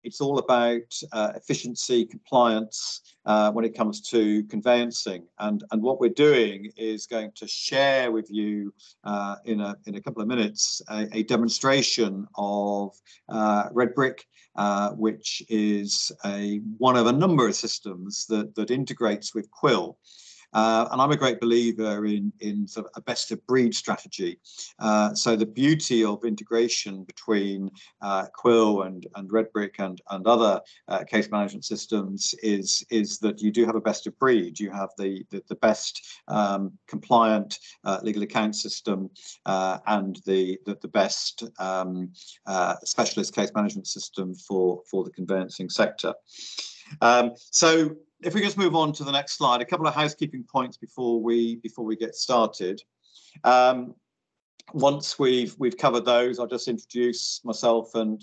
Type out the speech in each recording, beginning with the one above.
it's all about efficiency, compliance when it comes to conveyancing. And what we're doing is going to share with you in a couple of minutes a demonstration of Redbrick, which is one of a number of systems that integrates with Quill. And I'm a great believer in sort of a best of breed strategy. So the beauty of integration between Quill and Redbrick and other case management systems is that you do have a best of breed. You have the best compliant legal account system and the best specialist case management system for the conveyancing sector. So if we just move on to the next slide, a couple of housekeeping points before we get started. Once we've covered those, I'll just introduce myself and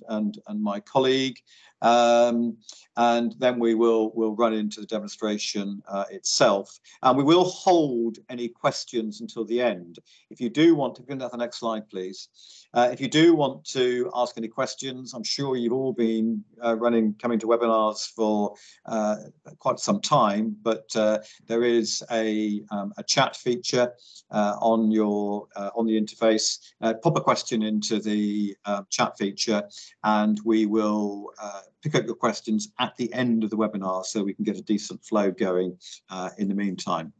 my colleague, and then we'll run into the demonstration itself. And we will hold any questions until the end. If you do want to, go to the next slide, please. If you do want to ask any questions, I'm sure you've all been coming to webinars for quite some time, but there is a chat feature on the interface. Pop a question into the chat feature, and we will pick up your questions at the end of the webinar so we can get a decent flow going in the meantime.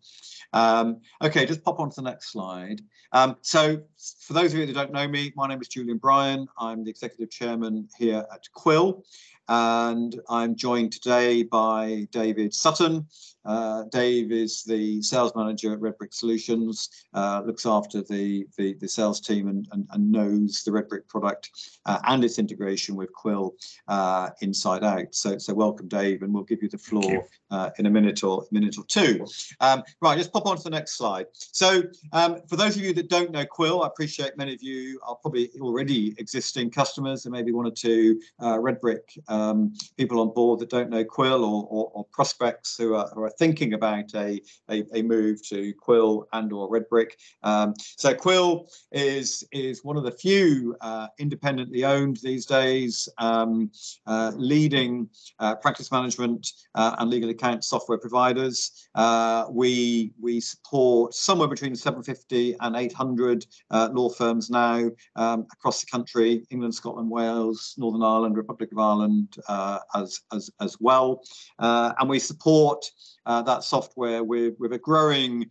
Okay, just pop on to the next slide. So for those of you that don't know me, my name is Julian Bryan. I'm the Executive Chairman here at Quill, and I'm joined today by David Sutton. Dave is the sales manager at Redbrick Solutions, looks after the sales team and knows the Redbrick product and its integration with Quill inside out. So welcome, Dave, and we'll give you the floor in a minute or two. Right, just pop on to the next slide. So for those of you that don't know Quill, I appreciate many of you are probably already existing customers. There may be one or two Redbrick people on board that don't know Quill, or prospects who are thinking about a move to Quill and or Redbrick. So Quill is one of the few independently owned these days leading practice management and legal account software providers. We support somewhere between 750 and 800 law firms now across the country: England, Scotland, Wales, Northern Ireland, Republic of Ireland as well, and we support that software with a growing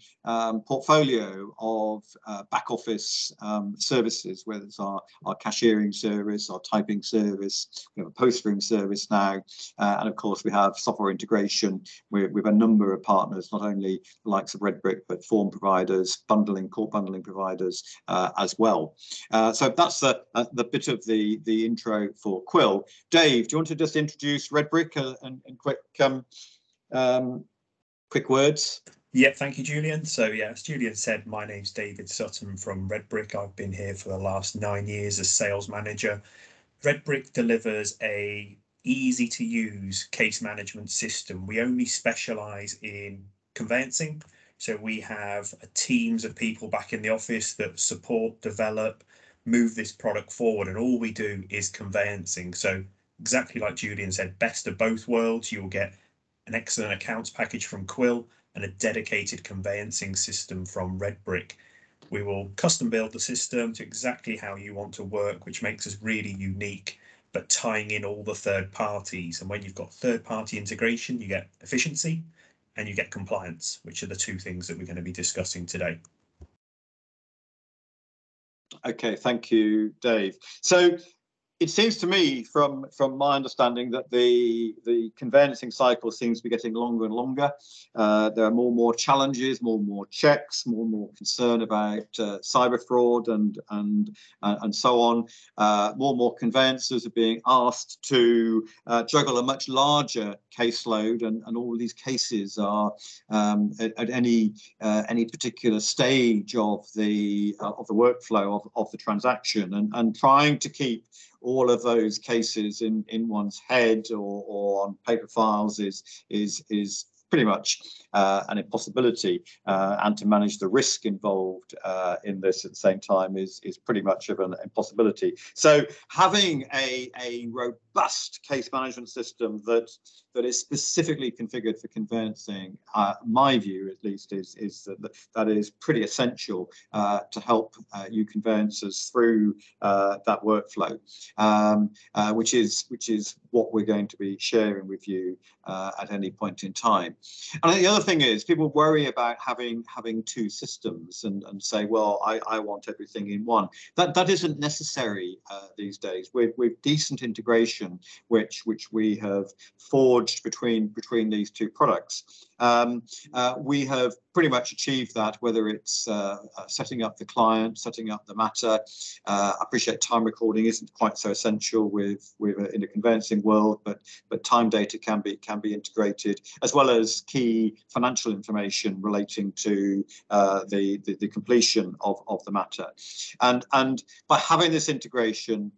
portfolio of back office services, whether it's our cashiering service, our typing service, we have a post room service now, and of course we have software integration with a number of partners, not only the likes of Redbrick, but form providers, court bundling providers as well. So that's the bit of the intro for Quill. Dave, do you want to just introduce Redbrick and quick words? Yeah, thank you, Julian. So yeah, as Julian said, my name's David Sutton from Redbrick. I've been here for the last 9 years as sales manager. Redbrick delivers a easy to use case management system. We only specialize in conveyancing. So we have teams of people back in the office that support, develop, move this product forward, and all we do is conveyancing. So exactly like Julian said, best of both worlds. You'll get an excellent accounts package from Quill and a dedicated conveyancing system from Redbrick. We will custom build the system to exactly how you want to work, which makes us really unique, but tying in all the third parties. And when you've got third party integration, you get efficiency and you get compliance, which are the two things that we're going to be discussing today. Okay, thank you, Dave. So it seems to me, from my understanding, that the conveyancing cycle seems to be getting longer and longer. There are more and more challenges, more and more checks, more and more concern about cyber fraud and so on. More and more conveyancers are being asked to juggle a much larger caseload, and all of these cases are at any particular stage of the workflow of the transaction, and trying to keep all of those cases in one's head or on paper files is pretty much an impossibility, and to manage the risk involved in this at the same time is pretty much of an impossibility. So having a robust case management system that is specifically configured for conveyancing, my view at least is that is pretty essential to help you conveyancers through that workflow, which is what we're going to be sharing with you at any point in time. And the other thing is, people worry about having two systems and say, well, I want everything in one. That isn't necessary these days. With decent integration, which we have forged between these two products, we have pretty much achieved that, whether it's setting up the client, setting up the matter. I appreciate time recording isn't quite so essential with in the conveyancing world, but time data can be integrated, as well as key financial information relating to the completion of the matter. And by having this integration,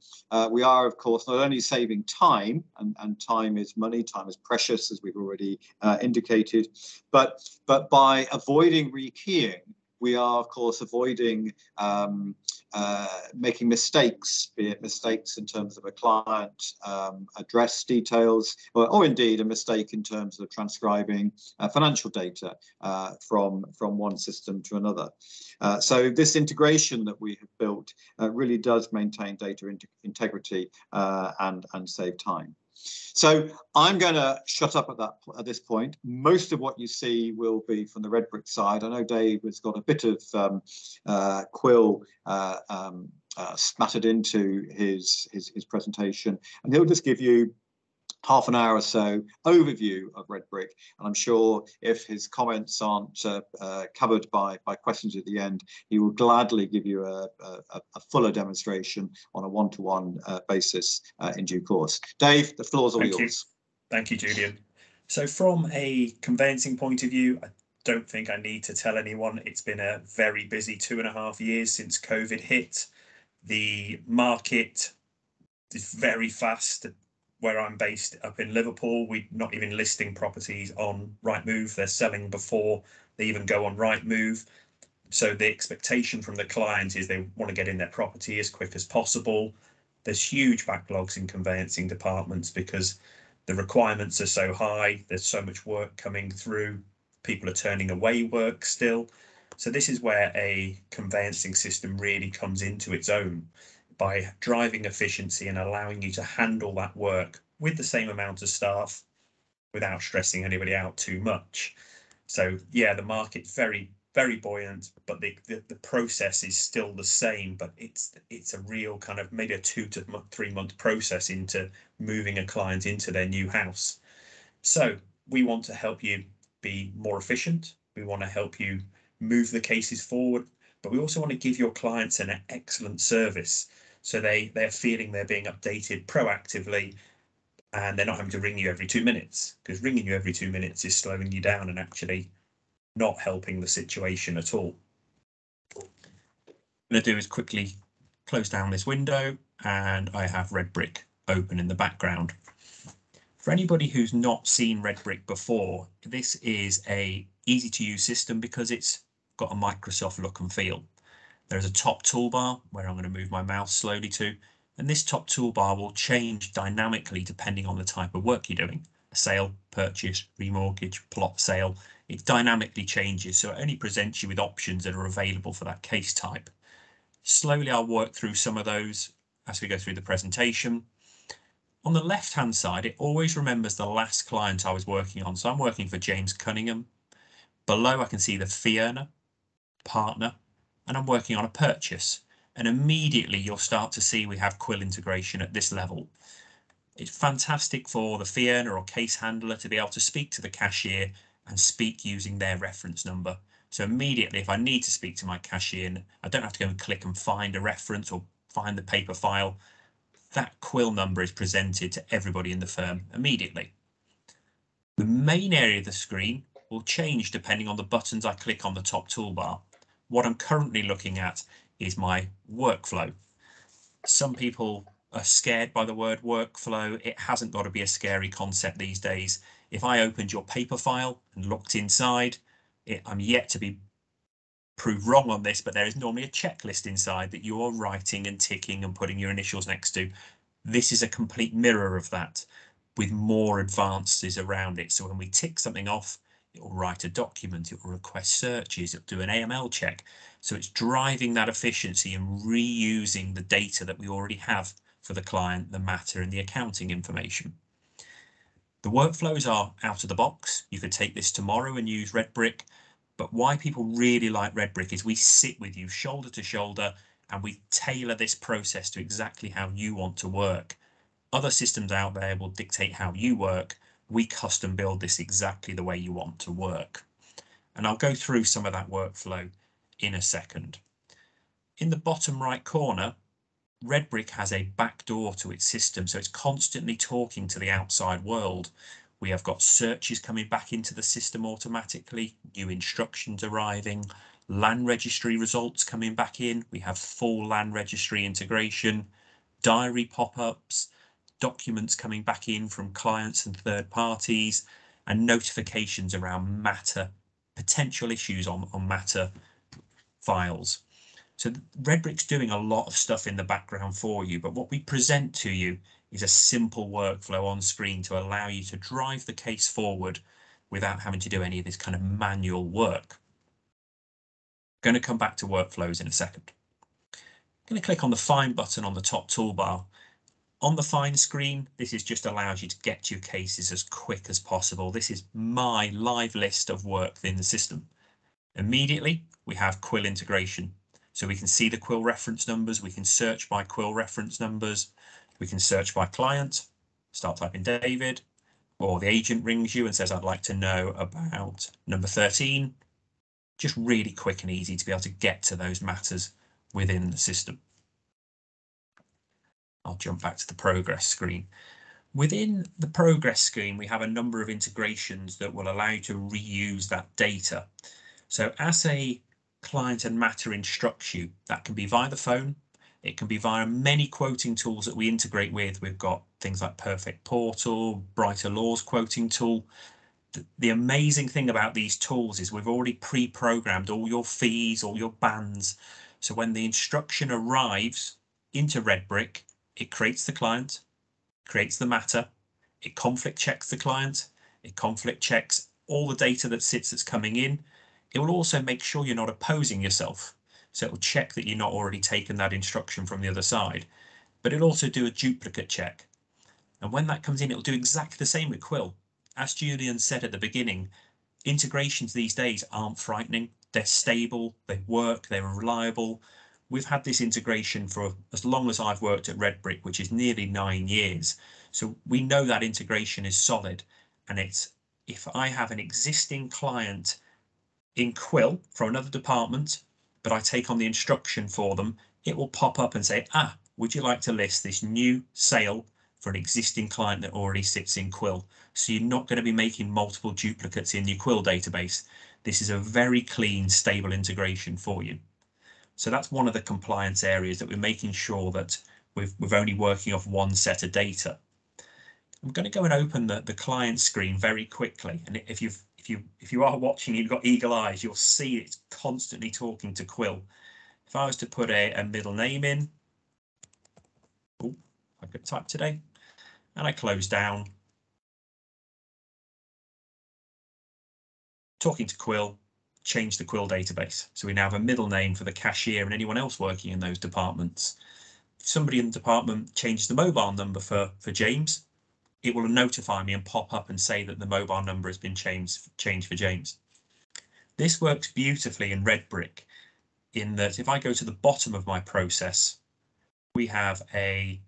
we are, of course, not only saving time, and time is money, time is precious, as we've already indicated, but by avoiding rekeying, we are, of course, avoiding making mistakes, be it mistakes in terms of a client address details, or indeed a mistake in terms of transcribing financial data from one system to another. So this integration that we have built really does maintain data integrity and save time. So I'm going to shut up at this point. Most of what you see will be from the Redbrick side. I know Dave has got a bit of Quill spattered into his presentation, and he'll just give you half an hour or so overview of Redbrick, and I'm sure if his comments aren't covered by questions at the end, he will gladly give you a fuller demonstration on a one-to-one basis in due course. Dave, the floor's all yours. Thank you, Julian. So from a conveyancing point of view, I don't think I need to tell anyone it's been a very busy 2.5 years since COVID hit. The market is very fast. Where I'm based up in Liverpool, we're not even listing properties on Rightmove. They're selling before they even go on Rightmove. So the expectation from the client is they want to get in their property as quick as possible. There's huge backlogs in conveyancing departments because the requirements are so high. There's so much work coming through. People are turning away work still. So this is where a conveyancing system really comes into its own, by driving efficiency and allowing you to handle that work with the same amount of staff without stressing anybody out too much. So yeah, the market's very, very buoyant, but the process is still the same, but it's a real kind of maybe a 2 to 3 month process into moving a client into their new house. So we want to help you be more efficient. We want to help you move the cases forward, but we also want to give your clients an excellent service. So they're feeling they're being updated proactively, and they're not having to ring you every 2 minutes, because ringing you every 2 minutes is slowing you down and actually not helping the situation at all. What I'm going to do is quickly close down this window, and I have Redbrick open in the background. For anybody who's not seen Redbrick before, this is a easy to use system because it's got a Microsoft look and feel. There's a top toolbar where I'm going to move my mouse slowly to, and this top toolbar will change dynamically depending on the type of work you're doing. A sale, purchase, remortgage, plot sale. It dynamically changes, so it only presents you with options that are available for that case type. Slowly I'll work through some of those as we go through the presentation. On the left hand side, it always remembers the last client I was working on. So I'm working for James Cunningham. Below I can see the fee earner, partner, and I'm working on a purchase, and immediately you'll start to see we have Quill integration at this level. It's fantastic for the fee earner or case handler to be able to speak to the cashier and speak using their reference number. So immediately, if I need to speak to my cashier, I don't have to go and click and find a reference or find the paper file. That Quill number is presented to everybody in the firm immediately. The main area of the screen will change depending on the buttons I click on the top toolbar. What I'm currently looking at is my workflow. Some people are scared by the word workflow. It hasn't got to be a scary concept these days. If I opened your paper file and looked inside, I'm yet to be proved wrong on this, but there is normally a checklist inside that you are writing and ticking and putting your initials next to. This is a complete mirror of that with more advances around it. So when we tick something off, it will write a document, it will request searches, it'll do an AML check. So it's driving that efficiency and reusing the data that we already have for the client, the matter, and the accounting information. The workflows are out of the box. You could take this tomorrow and use Redbrick. But why people really like Redbrick is we sit with you shoulder to shoulder and we tailor this process to exactly how you want to work. Other systems out there will dictate how you work. We custom build this exactly the way you want to work. And I'll go through some of that workflow in a second. In the bottom right corner, Redbrick has a backdoor to its system, so it's constantly talking to the outside world. We have got searches coming back into the system automatically, new instructions arriving, land registry results coming back in. We have full land registry integration, diary pop-ups, documents coming back in from clients and third parties, and notifications around matter, potential issues on matter files. So Redbrick's doing a lot of stuff in the background for you, but what we present to you is a simple workflow on screen to allow you to drive the case forward without having to do any of this kind of manual work. I'm going to come back to workflows in a second. I'm going to click on the Find button on the top toolbar. On the Find screen, this just allows you to get to your cases as quick as possible. This is my live list of work in the system. Immediately, we have Quill integration. So we can see the Quill reference numbers, we can search by Quill reference numbers, we can search by client, start typing David, or the agent rings you and says, I'd like to know about number 13. Just really quick and easy to be able to get to those matters within the system. I'll jump back to the progress screen. Within the progress screen, we have a number of integrations that will allow you to reuse that data. So as a client and matter instructs you, that can be via the phone, it can be via many quoting tools that we integrate with. We've got things like Perfect Portal, Brighter Laws quoting tool. The amazing thing about these tools is we've already pre-programmed all your fees, all your bands. So when the instruction arrives into Redbrick, it creates the client, creates the matter, it conflict checks the client, it conflict checks all the data that's coming in. It will also make sure you're not opposing yourself. So it will check that you're not already taken that instruction from the other side, but it'll also do a duplicate check. And when that comes in, it'll do exactly the same with Quill. As Julian said at the beginning, integrations these days aren't frightening. They're stable, they work, they're reliable. We've had this integration for as long as I've worked at Redbrick, which is nearly 9 years. So we know that integration is solid. And it's, if I have an existing client in Quill from another department, but I take on the instruction for them, it will pop up and say, would you like to list this new sale for an existing client that already sits in Quill? So you're not going to be making multiple duplicates in your Quill database. This is a very clean, stable integration for you. So that's one of the compliance areas that we're making sure that we're only working off one set of data. I'm going to go and open the client screen very quickly, and if you are watching, you've got eagle eyes, you'll see it's constantly talking to Quill. If I was to put a middle name in, I could type today, and I close down, talking to Quill, change the Quill database. So we now have a middle name for the cashier and anyone else working in those departments. If somebody in the department changes the mobile number for James, it will notify me and pop up and say that the mobile number has been changed for James. This works beautifully in Redbrick in that if I go to the bottom of my process, we have a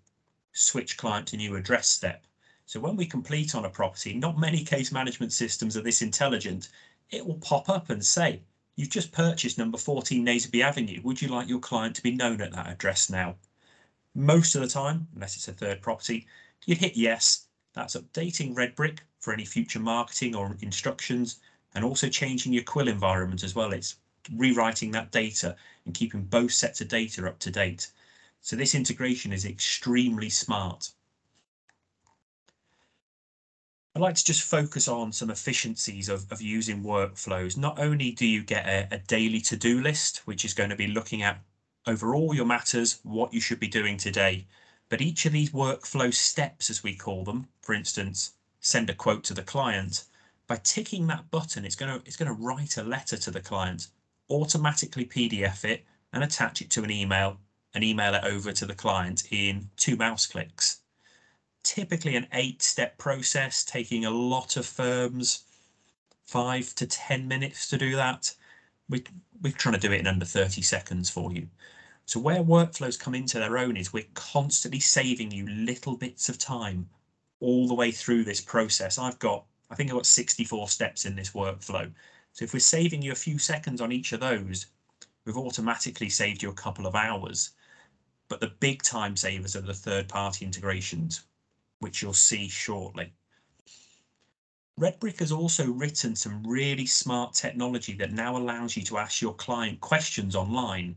switch client to new address step. So when we complete on a property, not many case management systems are this intelligent. It will pop up and say, you've just purchased number 14 Naseby Avenue. Would you like your client to be known at that address now? Most of the time, unless it's a third property, you'd hit yes. That's updating Redbrick for any future marketing or instructions, and also changing your Quill environment as well. It's rewriting that data and keeping both sets of data up to date. So this integration is extremely smart. I'd like to just focus on some efficiencies of using workflows. Not only do you get a daily to-do list, which is going to be looking at over all your matters, what you should be doing today, but each of these workflow steps, as we call them, for instance, send a quote to the client, by ticking that button, it's going to write a letter to the client, automatically PDF it and attach it to an email and email it over to the client in 2 mouse clicks. Typically an 8-step process, taking a lot of firms 5 to 10 minutes to do that. We're trying to do it in under 30 seconds for you. So where workflows come into their own is we're constantly saving you little bits of time all the way through this process. I think I've got 64 steps in this workflow. So if we're saving you a few seconds on each of those, we've automatically saved you a couple of hours. But the big time savers are the third-party integrations, which you'll see shortly. Redbrick has also written some really smart technology that now allows you to ask your client questions online.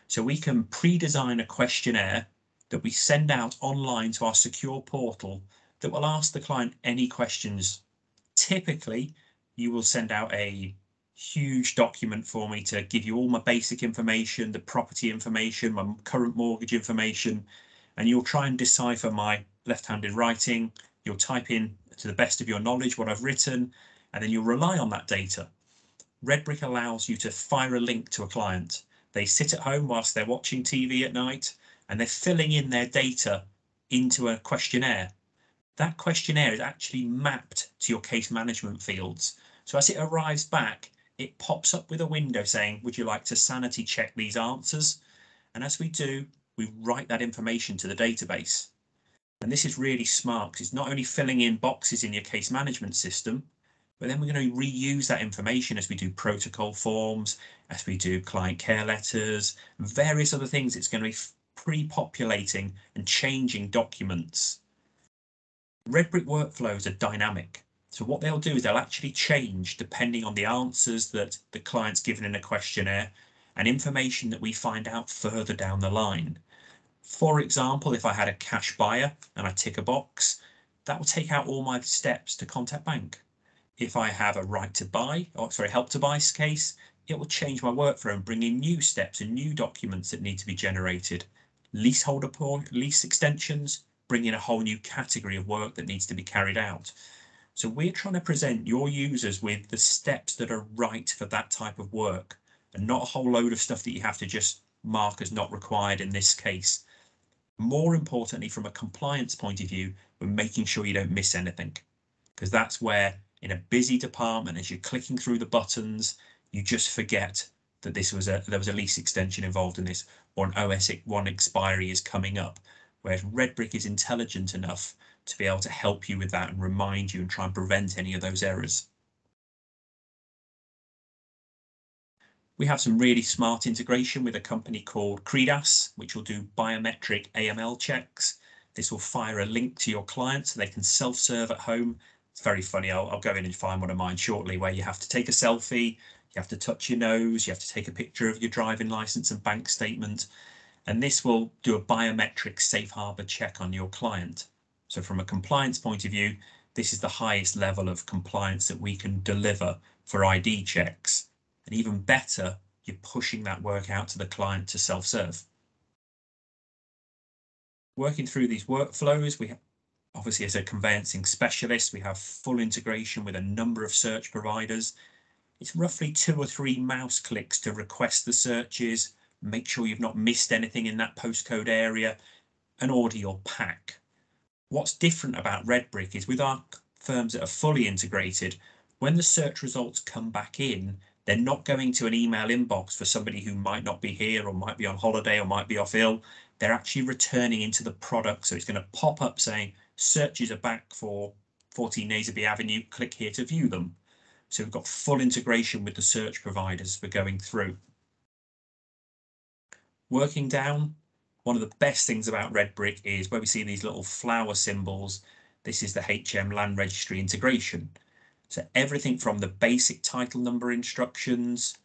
So we can pre-design a questionnaire that we send out online to our secure portal that will ask the client any questions. Typically, you will send out a huge document for me to give you all my basic information, the property information, my current mortgage information, and you'll try and decipher my left-handed writing. You'll type in to the best of your knowledge what I've written, and then you'll rely on that data. Redbrick allows you to fire a link to a client. They sit at home whilst they're watching TV at night, and they're filling in their data into a questionnaire. That questionnaire is actually mapped to your case management fields. So as it arrives back, it pops up with a window saying, would you like to sanity check these answers? And as we do, we write that information to the database. And this is really smart because it's not only filling in boxes in your case management system, but then we're going to reuse that information as we do protocol forms, as we do client care letters, various other things. It's going to be pre-populating and changing documents. Redbrick workflows are dynamic. So what they'll do is they'll actually change depending on the answers that the client's given in a questionnaire and information that we find out further down the line. For example, if I had a cash buyer and I tick a box, that will take out all my steps to contact bank. If I have a right to buy, or sorry, help to buy case, it will change my workflow and bring in new steps and new documents that need to be generated. Leaseholder lease extensions bring in a whole new category of work that needs to be carried out. So we're trying to present your users with the steps that are right for that type of work and not a whole load of stuff that you have to just mark as not required in this case. More importantly, from a compliance point of view, we're making sure you don't miss anything, because that's where in a busy department, as you're clicking through the buttons, you just forget that there was a lease extension involved in this, or an OS1 expiry is coming up, whereas Redbrick is intelligent enough to be able to help you with that and remind you and try and prevent any of those errors. We have some really smart integration with a company called Credas, which will do biometric AML checks. This will fire a link to your client so they can self-serve at home. It's very funny. I'll go in and find one of mine shortly, where you have to take a selfie, you have to touch your nose, you have to take a picture of your driving license and bank statement, and this will do a biometric safe harbor check on your client. So from a compliance point of view, this is the highest level of compliance that we can deliver for ID checks. And even better, you're pushing that work out to the client to self-serve. Working through these workflows, we have, obviously as a conveyancing specialist, we have full integration with a number of search providers. It's roughly 2 or 3 mouse clicks to request the searches, make sure you've not missed anything in that postcode area, and order your pack. What's different about Redbrick is with our firms that are fully integrated, when the search results come back in, they're not going to an email inbox for somebody who might not be here or might be on holiday or might be off ill. They're actually returning into the product. So it's going to pop up saying searches are back for 14 Naseby Avenue. Click here to view them. So we've got full integration with the search providers for going through. Working down, one of the best things about Redbrick is where we see these little flower symbols. This is the HM Land Registry integration. So everything from the basic title number instructions,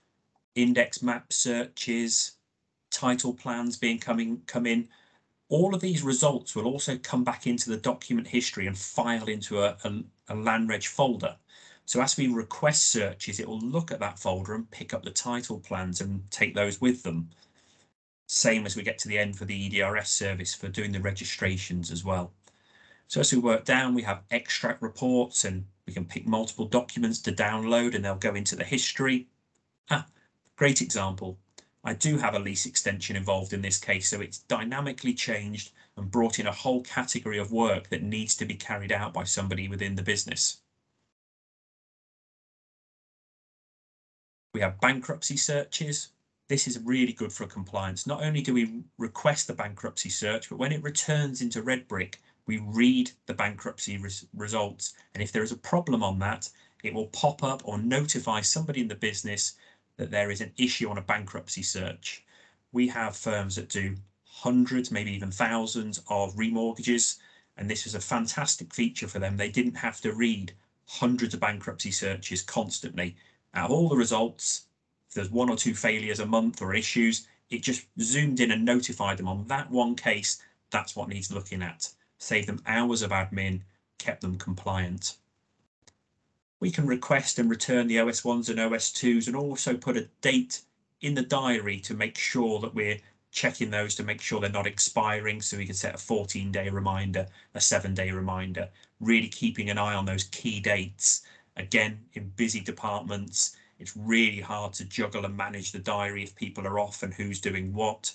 index map searches, title plans come in, all of these results will also come back into the document history and file into a a land reg folder. So as we request searches, it will look at that folder and pick up the title plans and take those with them. Same as we get to the end for the EDRS service for doing the registrations as well. So as we work down, we have extract reports and we can pick multiple documents to download and they'll go into the history. Great example. I do have a lease extension involved in this case, so it's dynamically changed and brought in a whole category of work that needs to be carried out by somebody within the business. We have bankruptcy searches. This is really good for compliance. Not only do we request the bankruptcy search, but when it returns into Redbrick, we read the bankruptcy results. And if there is a problem on that, it will pop up or notify somebody in the business that there is an issue on a bankruptcy search. We have firms that do hundreds, maybe even thousands of remortgages, and this is a fantastic feature for them. They didn't have to read hundreds of bankruptcy searches constantly. Out of all the results, if there's 1 or 2 failures a month or issues, it just zoomed in and notified them on that one case. That's what needs looking at. Saved them hours of admin, kept them compliant. We can request and return the OS1s and OS2s and also put a date in the diary to make sure that we're checking those to make sure they're not expiring. So we can set a 14-day reminder, a 7-day reminder, really keeping an eye on those key dates. Again, in busy departments, it's really hard to juggle and manage the diary if people are off and who's doing what.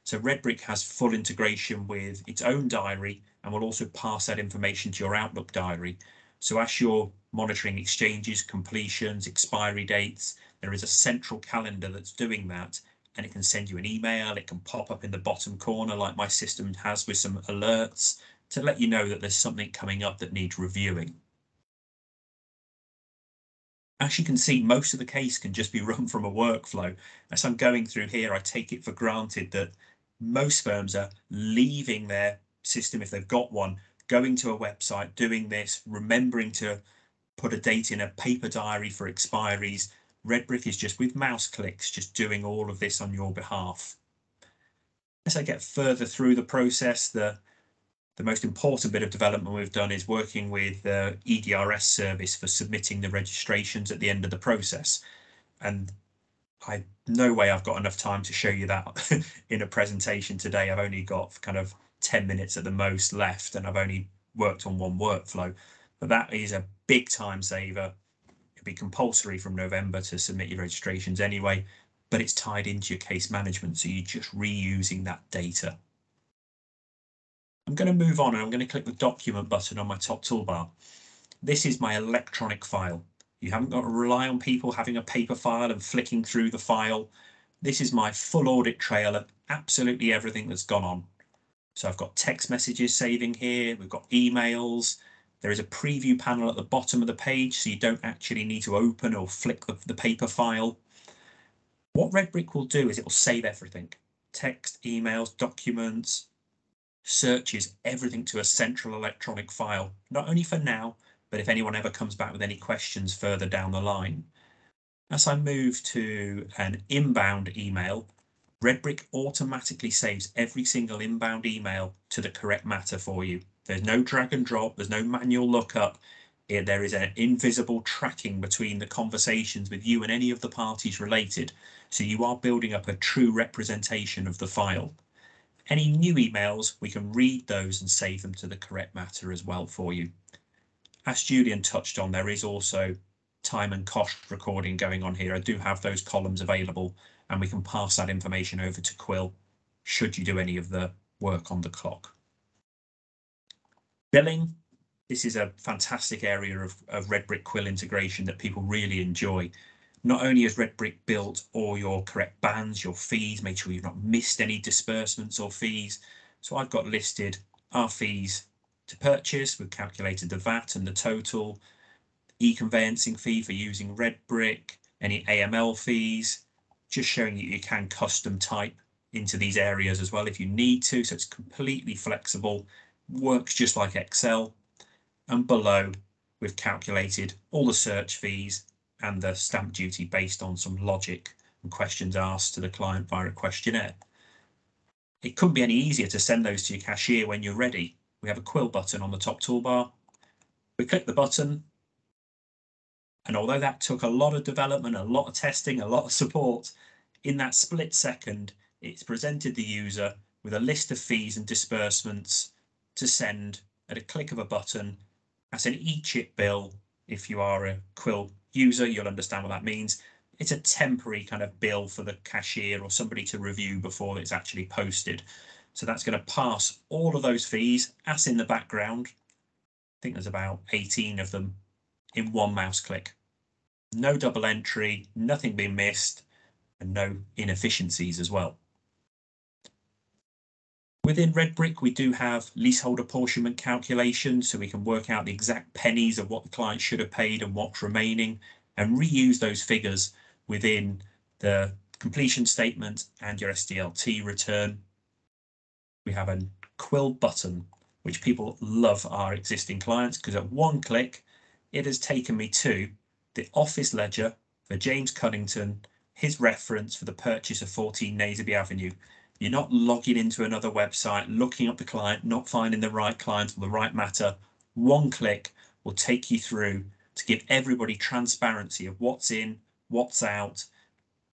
So Redbrick has full integration with its own diary and will also pass that information to your Outlook diary. So as you're monitoring exchanges, completions, expiry dates, there is a central calendar that's doing that, and it can send you an email. It can pop up in the bottom corner like my system has with some alerts to let you know that there's something coming up that needs reviewing. As you can see, most of the case can just be run from a workflow. As I'm going through here, I take it for granted that most firms are leaving their system, if they've got one, going to a website, doing this, remembering to put a date in a paper diary for expiries. Redbrick is just with mouse clicks, just doing all of this on your behalf. As I get further through the process, the most important bit of development we've done is working with the EDRS service for submitting the registrations at the end of the process. And no way I've got enough time to show you that in a presentation today. I've only got kind of 10 minutes at the most left, and I've only worked on one workflow. But that is a big time saver. It'll be compulsory from November to submit your registrations anyway, but it's tied into your case management, so you're just reusing that data. I'm going to move on and I'm going to click the document button on my top toolbar. This is my electronic file. You haven't got to rely on people having a paper file and flicking through the file. This is my full audit trail of absolutely everything that's gone on. So I've got text messages saving here. We've got emails. There is a preview panel at the bottom of the page, so you don't actually need to open or flick the paper file. What Redbrick will do is it will save everything. Text, emails, documents, searches, everything to a central electronic file, not only for now, but if anyone ever comes back with any questions further down the line. As I move to an inbound email, Redbrick automatically saves every single inbound email to the correct matter for you. There's no drag and drop, there's no manual lookup. There is an invisible tracking between the conversations with you and any of the parties related. So you are building up a true representation of the file. Any new emails, we can read those and save them to the correct matter as well for you. As Julian touched on, there is also time and cost recording going on here. I do have those columns available, and we can pass that information over to Quill should you do any of the work on the clock. Billing. This is a fantastic area of Redbrick Quill integration that people really enjoy. Not only has Redbrick built all your correct bands, your fees, make sure you've not missed any disbursements or fees. So I've got listed our fees to purchase. We've calculated the VAT and the total, e-conveyancing fee for using Redbrick, any AML fees, just showing that you can custom type into these areas as well if you need to. So it's completely flexible, works just like Excel. And below, we've calculated all the search fees and the stamp duty based on some logic and questions asked to the client via a questionnaire. It couldn't be any easier to send those to your cashier when you're ready. We have a Quill button on the top toolbar. We click the button, and although that took a lot of development, a lot of testing, a lot of support, in that split second, it's presented the user with a list of fees and disbursements to send at a click of a button. That's an e-chip bill. If you are a Quill user, you'll understand what that means. It's a temporary kind of bill for the cashier or somebody to review before it's actually posted. So that's going to pass all of those fees, as in the background. I think there's about 18 of them in one mouse click. No double entry, nothing being missed, and no inefficiencies as well. Within Redbrick, we do have leasehold apportionment calculations, so we can work out the exact pennies of what the client should have paid and what's remaining, and reuse those figures within the completion statement and your SDLT return. We have a Quill button, which people love, our existing clients, because at one click, it has taken me to the office ledger for James Cunnington, his reference for the purchase of 14 Naseby Avenue. You're not logging into another website, looking up the client, not finding the right client or the right matter. One click will take you through to give everybody transparency of what's in, what's out,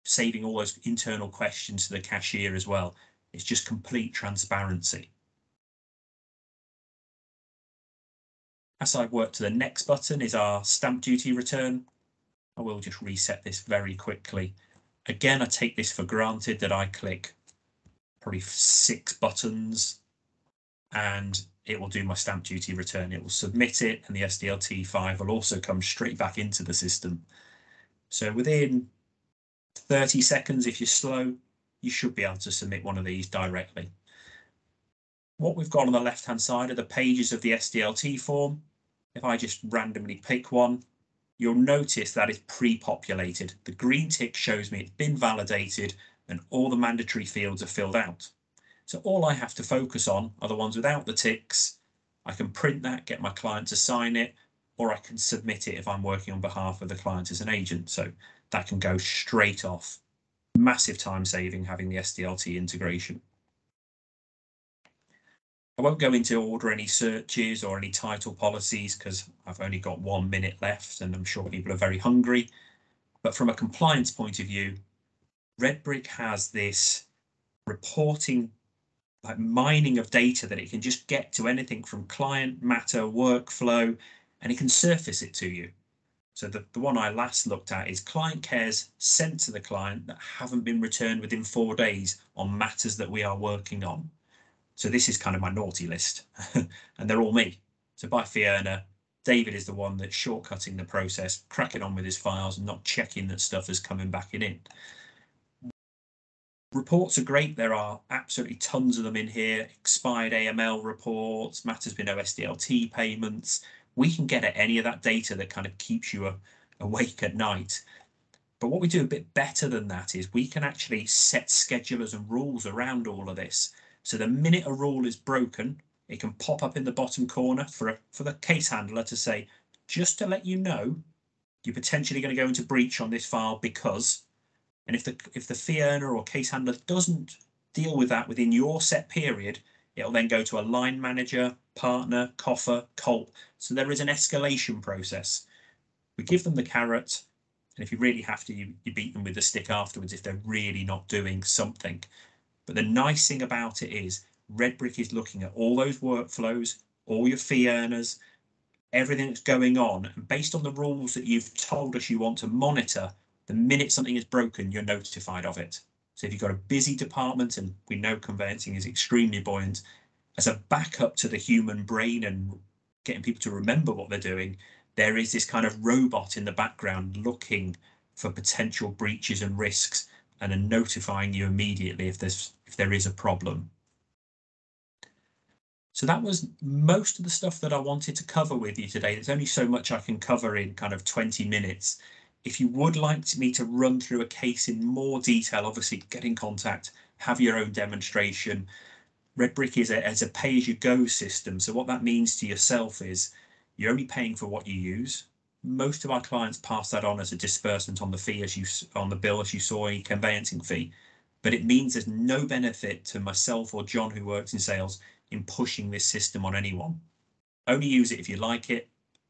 saving all those internal questions to the cashier as well. It's just complete transparency. As I work to the next button is our stamp duty return. I will just reset this very quickly. Again, I take this for granted that I click probably 6 buttons and it will do my stamp duty return. It will submit it, and the SDLT5 will also come straight back into the system. So within 30 seconds, if you're slow, you should be able to submit one of these directly. What we've got on the left-hand side are the pages of the SDLT form. If I just randomly pick one, you'll notice that it's pre-populated. The green tick shows me it's been validated and all the mandatory fields are filled out. So all I have to focus on are the ones without the ticks. I can print that, get my client to sign it, or I can submit it if I'm working on behalf of the client as an agent. So that can go straight off. Massive time saving having the SDLT integration. I won't go into order any searches or any title policies because I've only got 1 minute left and I'm sure people are very hungry. But from a compliance point of view, Redbrick has this reporting, like mining of data, that it can just get to anything from client, matter, workflow, and it can surface it to you. So the one I last looked at is client cares sent to the client that haven't been returned within 4 days on matters that we are working on. So this is kind of my naughty list, and they're all me. So by fee earner, David is the one that's shortcutting the process, cracking on with his files and not checking that stuff is coming back in. Reports are great. There are absolutely tons of them in here. Expired AML reports, matters with no SDLT payments. We can get at any of that data that kind of keeps you awake at night. But what we do a bit better than that is we can actually set schedulers and rules around all of this. So the minute a rule is broken, it can pop up in the bottom corner for the case handler to say, just to let you know, you're potentially going to go into breach on this file because, and if the fee earner or case handler doesn't deal with that within your set period, it'll then go to a line manager, partner, coffer, COLP. So there is an escalation process. We give them the carrot, and if you really have to, you beat them with the stick afterwards if they're really not doing something. But the nice thing about it is Redbrick is looking at all those workflows, all your fee earners, everything that's going on. And based on the rules that you've told us you want to monitor, the minute something is broken, you're notified of it. So if you've got a busy department, and we know conveyancing is extremely buoyant, as a backup to the human brain and getting people to remember what they're doing, there is this kind of robot in the background looking for potential breaches and risks and are notifying you immediately if there is a problem. So that was most of the stuff that I wanted to cover with you today. There's only so much I can cover in kind of 20 minutes. If you would like me to run through a case in more detail, obviously get in contact, have your own demonstration. Redbrick is a pay-as-you-go system. So what that means to yourself is you're only paying for what you use. Most of our clients pass that on as a disbursement on the fee, on the bill, as you saw, a conveyancing fee. But it means there's no benefit to myself or John, who works in sales, in pushing this system on anyone. Only use it if you like it.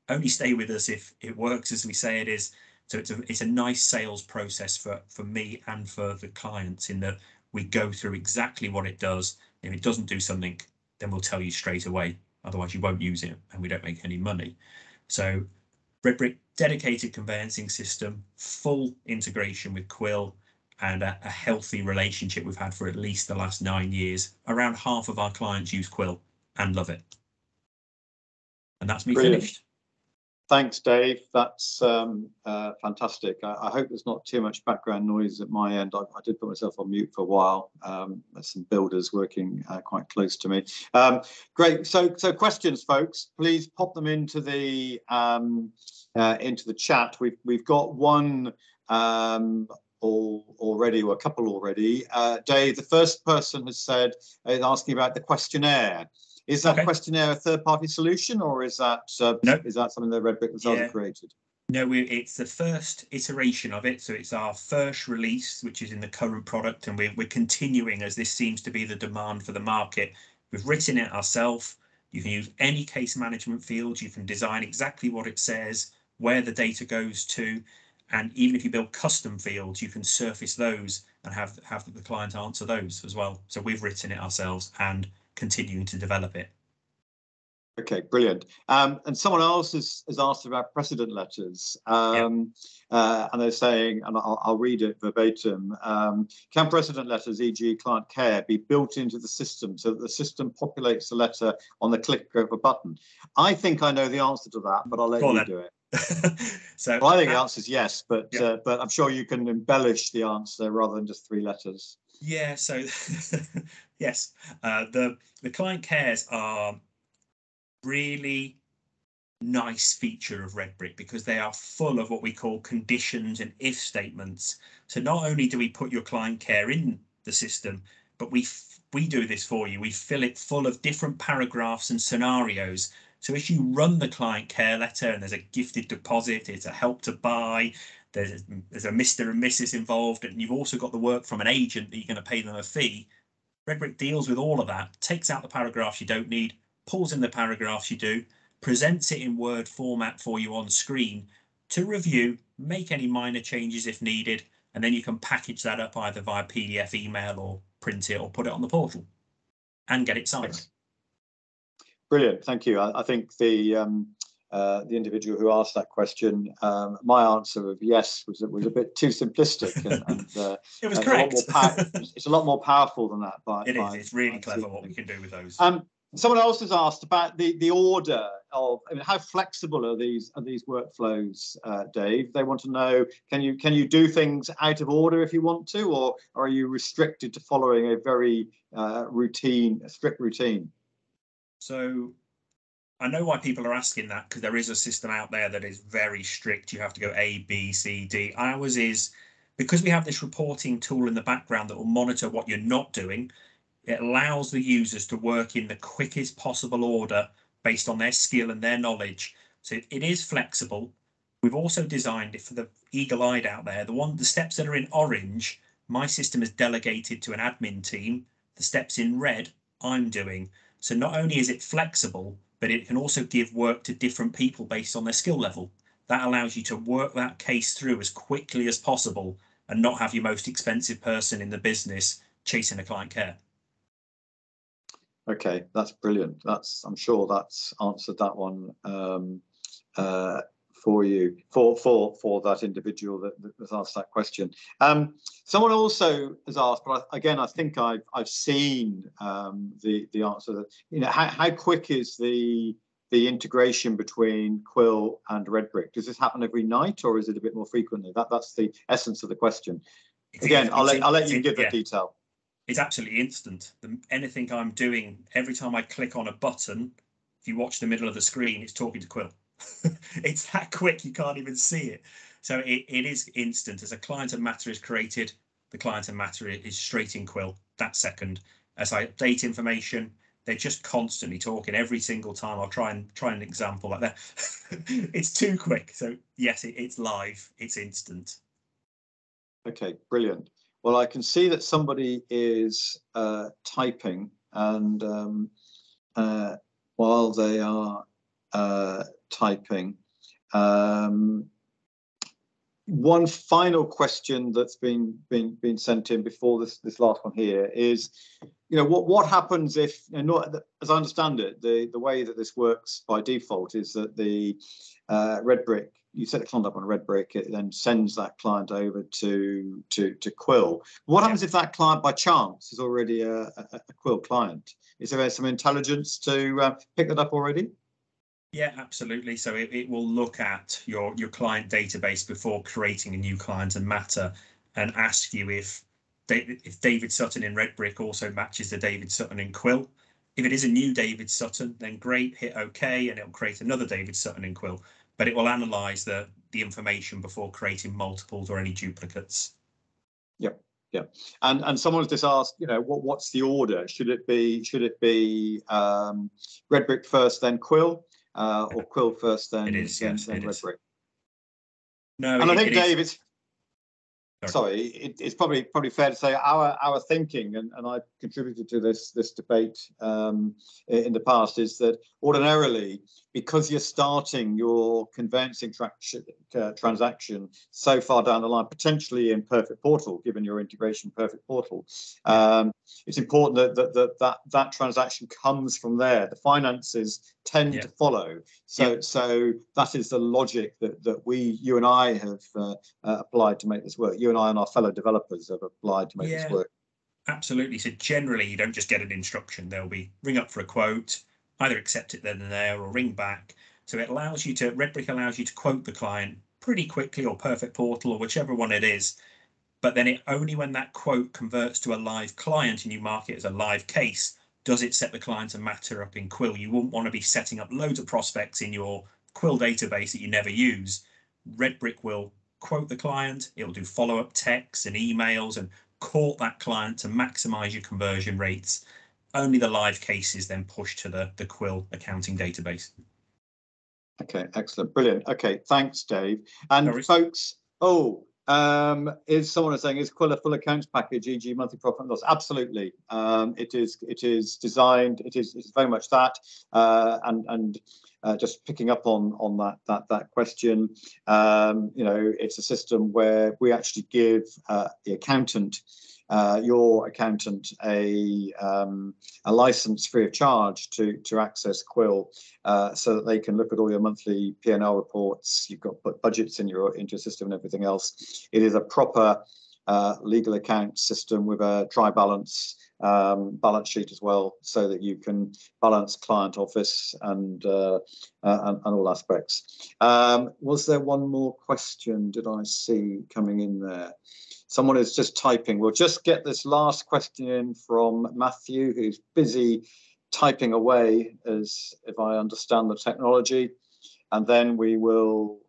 only stay with us if it works as we say it is. So it's a nice sales process for me and for the clients, in that we go through exactly what it does. If it doesn't do something, then we'll tell you straight away. Otherwise, you won't use it, and we don't make any money. So Redbrick, dedicated conveyancing system, full integration with Quill, and a healthy relationship we've had for at least the last 9 years. Around half of our clients use Quill and love it. And that's me Brilliant. finished. Thanks, Dave. That's fantastic. I hope there's not too much background noise at my end. I did put myself on mute for a while. There's some builders working quite close to me. Great. So questions, folks. Please pop them into the chat. We've got one already, or a couple already. Dave, the first person has said, asking about the questionnaire. Is that questionnaire a third-party solution, or is that No. is that something that Redbrick themselves have created? No, it's the first iteration of it. So it's our first release, which is in the current product, and we're continuing as this seems to be the demand for the market. We've written it ourselves. You can use any case management field. You can design exactly what it says, where the data goes to, and even if you build custom fields, you can surface those and have the client answer those as well. So we've written it ourselves and continuing to develop it. Okay, brilliant. And someone else has asked about precedent letters, and they're saying, and I'll read it verbatim, can precedent letters, e.g. client care, be built into the system so that the system populates the letter on the click of a button? I think I know the answer to that, but I'll let you do it. So well, I think the answer is yes, but I'm sure you can embellish the answer rather than just 3 letters. Yeah, so yes, the client cares are really nice feature of Redbrick because they are full of what we call conditions and if statements. So not only do we put your client care in the system, but we do this for you. We fill it full of different paragraphs and scenarios. So if you run the client care letter and there's a gifted deposit, it's a help to buy, there's a Mr. and Mrs. involved, and you've also got the work from an agent that you're going to pay them a fee. Redbrick deals with all of that, takes out the paragraphs you don't need, pulls in the paragraphs you do, presents it in Word format for you on screen to review, make any minor changes if needed, and then you can package that up either via PDF, email, or print it or put it on the portal and get it signed. Brilliant, thank you. I think the individual who asked that question, my answer of yes was a bit too simplistic, and it was correct. It's a lot more powerful than that. It's really clever what we can do with those. Someone else has asked about the order of, I mean, how flexible are these workflows, Dave? They want to know, can you do things out of order if you want to, or are you restricted to following a very strict routine? So I know why people are asking that, because there is a system out there that is very strict. You have to go A, B, C, D. Ours is, because we have this reporting tool in the background that will monitor what you're not doing, it allows the users to work in the quickest possible order based on their skill and their knowledge. So it is flexible. We've also designed it for the eagle-eyed out there. The steps that are in orange, my system is delegated to an admin team. The steps in red, I'm doing. So not only is it flexible, but it can also give work to different people based on their skill level. That allows you to work that case through as quickly as possible and not have your most expensive person in the business chasing a client care. Okay, that's brilliant. I'm sure that's answered that one for you, for that individual that asked that question. Someone also has asked, but again, I think I've seen the answer. That, you know, how quick is the integration between Quill and Redbrick? Does this happen every night, or is it a bit more frequently? That's the essence of the question. Again, I'll let you give the detail. It's absolutely instant. Anything I'm doing, every time I click on a button, if you watch the middle of the screen, it's talking to Quill. It's that quick, you can't even see it. So it is instant. As a client and matter is created, the client and matter is straight in Quill that second. As I update information, they're just constantly talking every single time. I'll try an example like that. It's too quick. So yes, it's live, it's instant. Okay, brilliant. Well, I can see that somebody is typing, and while they are typing. One final question that's been sent in before this last one here is, what happens if, as I understand it, the way that this works by default is that the Redbrick, you set the client up on Redbrick, it then sends that client over to Quill. What happens if that client by chance is already a Quill client? Is there some intelligence to pick that up already? Yeah, absolutely. So it will look at your client database before creating a new client and matter, and ask you if David Sutton in Redbrick also matches the David Sutton in Quill. If it is a new David Sutton, then great, hit OK, and it'll create another David Sutton in Quill. But it will analyze the information before creating multiples or any duplicates. Yep. Yeah, and someone has just asked, what's the order? Should it be Redbrick first, then Quill? Or Quill first, then Redbrick? No, and I think, Dave, it's probably fair to say our thinking, and I contributed to this debate in the past, is that ordinarily, because you're starting your conveyancing transaction so far down the line, potentially in Perfect Portal, given your integration Perfect Portal, it's important that transaction comes from there. The finances tend to follow. So that is the logic that you and I have applied to make this work. You and I and our fellow developers have applied to make this work. Absolutely. So generally, you don't just get an instruction. There'll be ring up for a quote, either accept it then and there or ring back. So it allows you to, Redbrick allows you to quote the client pretty quickly, or Perfect Portal, or whichever one it is. But then only when that quote converts to a live client and you mark it as a live case, does it set the client and matter up in Quill. You wouldn't want to be setting up loads of prospects in your Quill database that you never use. Redbrick will quote the client, it will do follow-up texts and emails and court that client to maximize your conversion rates. Only the live cases then push to the Quill accounting database. Okay, excellent, brilliant. Okay, thanks, Dave. And folks, is someone saying, is Quill a full accounts package, e.g. monthly profit and loss? Absolutely. It is designed, it is very much that. And just picking up on that question, it's a system where we actually give the accountant, your accountant, a license free of charge to access Quill, so that they can look at all your monthly P&L reports. You've got budgets into your system and everything else. It is a proper legal account system with a dry balance sheet as well, so that you can balance client office and all aspects. Was there one more question? Did I see coming in there? Someone is just typing. We'll just get this last question in from Matthew, who's busy typing away, as if I understand the technology, and then we will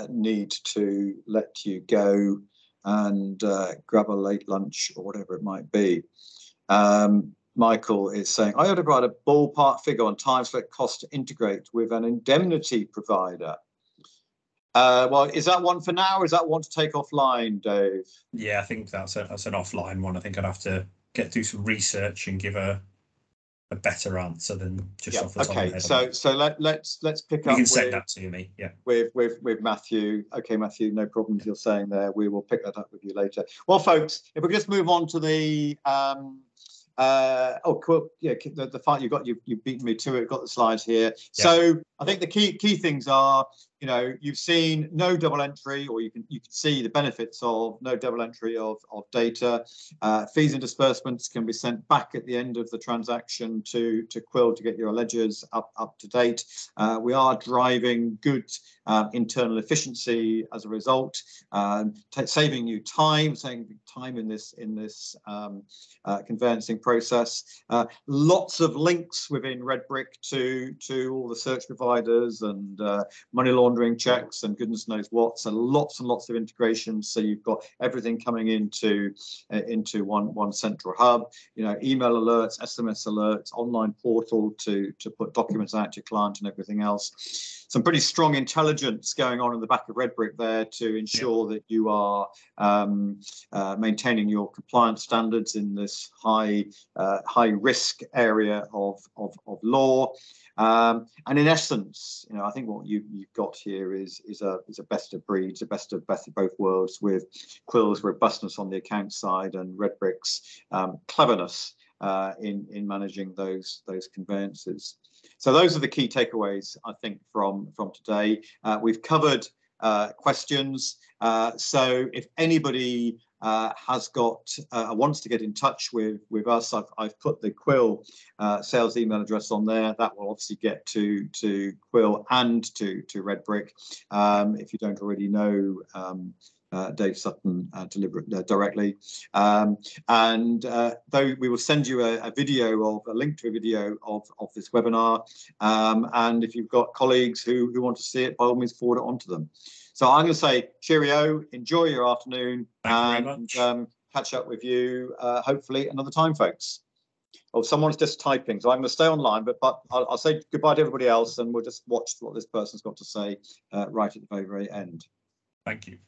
need to let you go and grab a late lunch or whatever it might be. Michael is saying, I ought to provide a ballpark figure on time split cost to integrate with an indemnity provider. Well, is that one for now, or is that one to take offline, Dave? Yeah, I think that's an offline one. I think I'd have to do some research and give a better answer than just off the top of my head. So let's pick up. You can send that to me. Yeah. With Matthew. Okay, Matthew, no problems. You're saying there. We will pick that up with you later. Well, folks, if we could just move on to the cool. Yeah, the fact you've beaten me to it. Got the slides here. Yeah. So I think the key things are, you've seen no double entry, or you can see the benefits of no double entry of data. Fees and disbursements can be sent back at the end of the transaction to Quill to get your ledgers up to date. We are driving good internal efficiency as a result, saving you time, in this conveyancing process. Lots of links within Redbrick to all the search providers and money laundering checks and goodness knows what. So lots and lots of integrations. So you've got everything coming into one central hub. Email alerts, SMS alerts, online portal to put documents out to your client and everything else. Some pretty strong intelligence going on in the back of Redbrick there to ensure that you are maintaining your compliance standards in this high risk area of law. And in essence, I think what you've got here is a best of breeds, a best of both worlds, with Quill's robustness on the account side and Redbrick's cleverness in managing those conveyances. So those are the key takeaways, I think, from today. We've covered questions. So if anybody has got wants to get in touch with us, I've put the Quill sales email address on there. That will obviously get to Quill and to Redbrick. If you don't already know Dave Sutton directly, and though we will send you a link to a video of this webinar, and if you've got colleagues who want to see it, by all means forward it on to them. So I'm going to say cheerio, enjoy your afternoon, and catch up with you hopefully another time, folks. Oh, someone's just typing, so I'm going to stay online, but I'll say goodbye to everybody else, and we'll just watch what this person's got to say right at the very, very end. Thank you.